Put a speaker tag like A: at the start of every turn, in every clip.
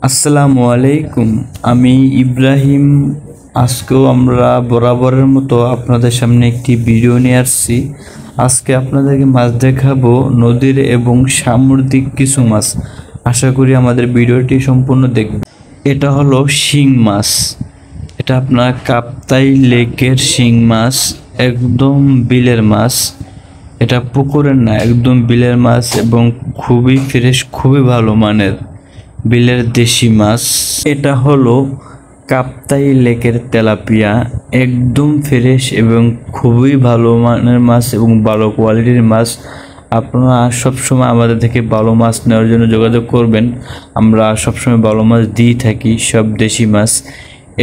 A: আসসালামু আলাইকুম। আমি ইব্রাহিম। আজকেও আমরা বরাবরের মতো আপনাদের সামনে একটি ভিডিও নিয়ে আসছি। আজকে আপনাদেরকে মাছ দেখাবো, নদীর এবং সামুদ্রিক কিছু মাছ। আশা করি আমাদের ভিডিওটি সম্পূর্ণ দেখবেন। এটা হলো শিং মাছ। এটা আপনার কাপ্তাই লেকের শিং মাছ, একদম বিলের মাছ। এটা পুকুরের না, একদম বিলের মাছ এবং খুবই ফ্রেশ, খুবই ভালো মানের বিলের দেশি মাছ। এটা হলো কাপ্তাই লেকের তেলাপিয়া, একদম ফ্রেশ এবং খুবই ভালো মানের মাছ এবং ভালো কোয়ালিটির মাছ। আপনারা সবসময় আমাদের থেকে ভালো মাছ নেওয়ার জন্য যোগাযোগ করবেন। আমরা সবসময় ভালো মাছ দিয়ে থাকি, সব দেশি মাছ।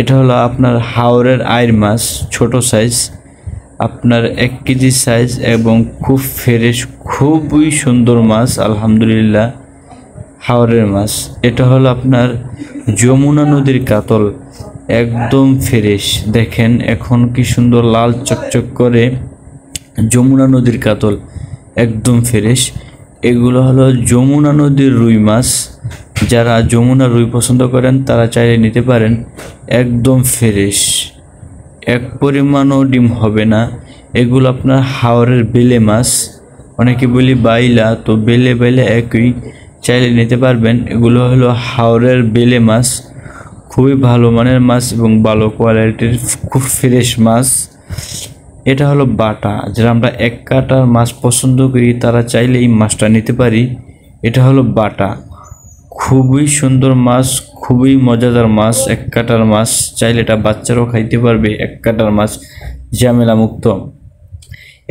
A: এটা হলো আপনার হাওরের আইর মাছ, ছোট সাইজ, আপনার 1 কেজি সাইজ এবং খুব ফ্রেশ, খুবই সুন্দর মাছ আলহামদুলিল্লাহ। হাওরের মাছ। এটা হলো আপনার যমুনা নদীর কাতল, একদম ফ্রেশ। দেখেন এখন কি সুন্দর লাল চকচক করে, যমুনা নদীর কাতল, একদম ফ্রেশ। এগুলো হলো যমুনা নদীর রুই মাছ। যারা যমুনা রুই পছন্দ করেন তারা চাইলে নিতে পারেন, একদম ফ্রেশ, এক পরিমাণও ডিম হবে না। এগুলো আপনার হাওরের বেলে মাছ, অনেকে বলি বাইলা, তো বেলে বেলে একই, চাইলে নিতে পারবেন। এগুলো হলো হাওরের বেলে মাছ, খুবই ভালো মানের মাছ এবং ভালো কোয়ালিটির, খুব ফ্রেশ মাছ। এটা হলো বাটা, যারা আমরা 1 কাটার মাছ পছন্দ করি তারা চাইলে এই মাছটা নিতে পারি। এটা হলো বাটা, খুবই সুন্দর মাছ, খুবই মজাদার মাছ, 1 কাটার মাছ। চাইলে এটা বাচ্চারাও খাইতে পারবে, 1 কাটার মাছ, ঝামেলা মুক্ত।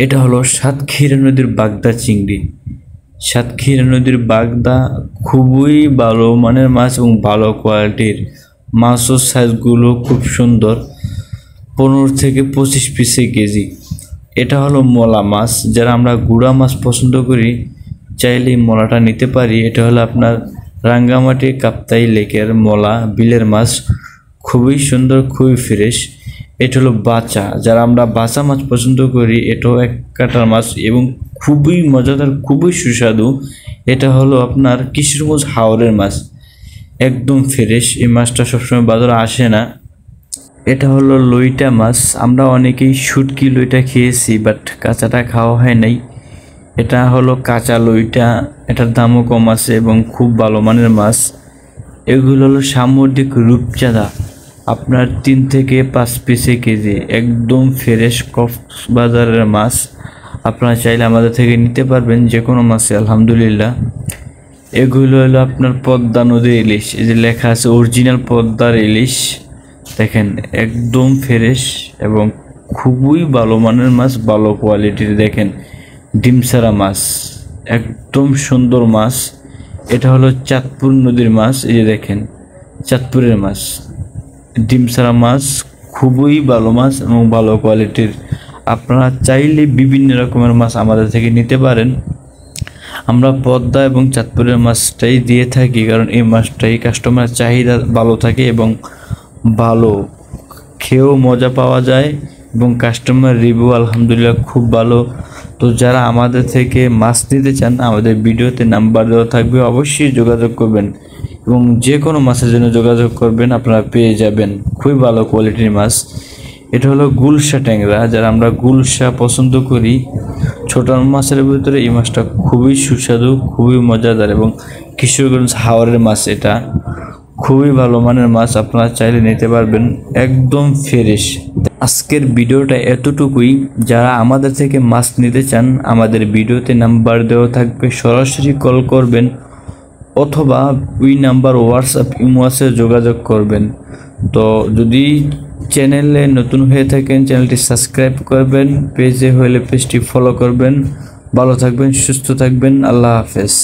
A: এটা হলো সাতক্ষীরা নদীর বাগদা চিংড়ি। সাতক্ষীরা নদীর বাগদা খুবই ভালো মানের মাছ এবং ভালো কোয়ালিটির মাছও। সাইজগুলো খুব সুন্দর, 15 থেকে 25 পিসে কেজি। এটা হলো মলা মাছ, যারা আমরা গুড়া মাছ পছন্দ করি চাইলে মলাটা নিতে পারি। এটা হলো আপনার রাঙ্গামাটি কাপ্তাই লেকের মলা, বিলের মাছ, খুবই সুন্দর, খুবই ফ্রেশ। এটা হলো বাচা, যারা আমরা বাচা মাছ পছন্দ করি, এটাও 1 কাটার মাছ এবং খুবই মজাদার, খুবই সুস্বাদু। এটা হলো আপনার কিশোরগঞ্জ হাওরের মাছ, একদম ফ্রেশ। এই মাছটা সবসময় বাজারে আসে না। এটা হলো লইটা মাছ। আমরা অনেকেই শুটকি লইটা খেয়েছি, বাট কাঁচাটা খাওয়া হয় নাই। এটা হলো কাঁচা লইটা, এটার দামও কম আছে এবং খুব ভালো মানের মাছ। এগুলো হলো সামুদ্রিক রূপচাঁদা, আপনার 3 থেকে 5 পিসে কেজি, একদম ফ্রেশ কক্সবাজারের মাছ। আপনারা চাইলে আমাদের থেকে নিতে পারবেন যে কোনো মাছে আলহামদুলিল্লাহ। এগুলো হলো আপনার পদ্মা নদীর ইলিশ, এই যে লেখা আছে অরিজিনাল পদ্মার ইলিশ। দেখেন একদম ফ্রেশ এবং খুবই ভালো মানের মাছ, ভালো কোয়ালিটির। দেখেন ডিমসারা মাছ, একদম সুন্দর মাছ। এটা হলো চাঁদপুর নদীর মাছ, এই যে দেখেন চাঁদপুরের মাছ, ডিমসারা মাছ, খুবই ভালো মাছ এবং ভালো কোয়ালিটির। আপনারা চাইলে বিভিন্ন রকমের মাছ আমাদের থেকে নিতে পারেন। আমরা পদ্মা এবং চাঁদপুরের মাছটাই দিয়ে থাকি, কারণ এই মাছটাই কাস্টমার চাহিদা ভালো থাকে এবং ভালো, খেয়েও মজা পাওয়া যায় এবং কাস্টমার রিভিউ আলহামদুলিল্লাহ খুব ভালো। তো যারা আমাদের থেকে মাছ নিতে চান, আমাদের ভিডিওতে নাম্বার দেওয়া থাকবে, অবশ্যই যোগাযোগ করবেন এবং যে কোনো মাছের জন্য যোগাযোগ করবেন, আপনারা পেয়ে যাবেন খুবই ভালো কোয়ালিটির মাছ। এটা হলো গুলশা ট্যাংরা, যারা আমরা গুলশা পছন্দ করি, ছোট মাছের ভিতরে এই মাছটা খুবই সুস্বাদু, খুবই মজাদার এবং কিশোরগঞ্জ হাওরের মাছ। এটা খুবই ভালো মানের মাছ, আপনারা চাইলে নিতে পারবেন, একদম ফ্রেশ। আজকের ভিডিওটা এতটুকুই। যারা আমাদের থেকে মাছ নিতে চান, আমাদের ভিডিওতে নাম্বার দেওয়া থাকবে, সরাসরি কল করবেন অথবা ওই নাম্বার হোয়াটসঅ্যাপ ইমোতে যোগাযোগ করবেন। তো যদি চ্যানেলে নতুন হয়ে থাকেন চ্যানেলটি সাবস্ক্রাইব করবেন, পেজে হলে পেজটি ফলো করবেন। ভালো থাকবেন, সুস্থ থাকবেন, আল্লাহ হাফেজ।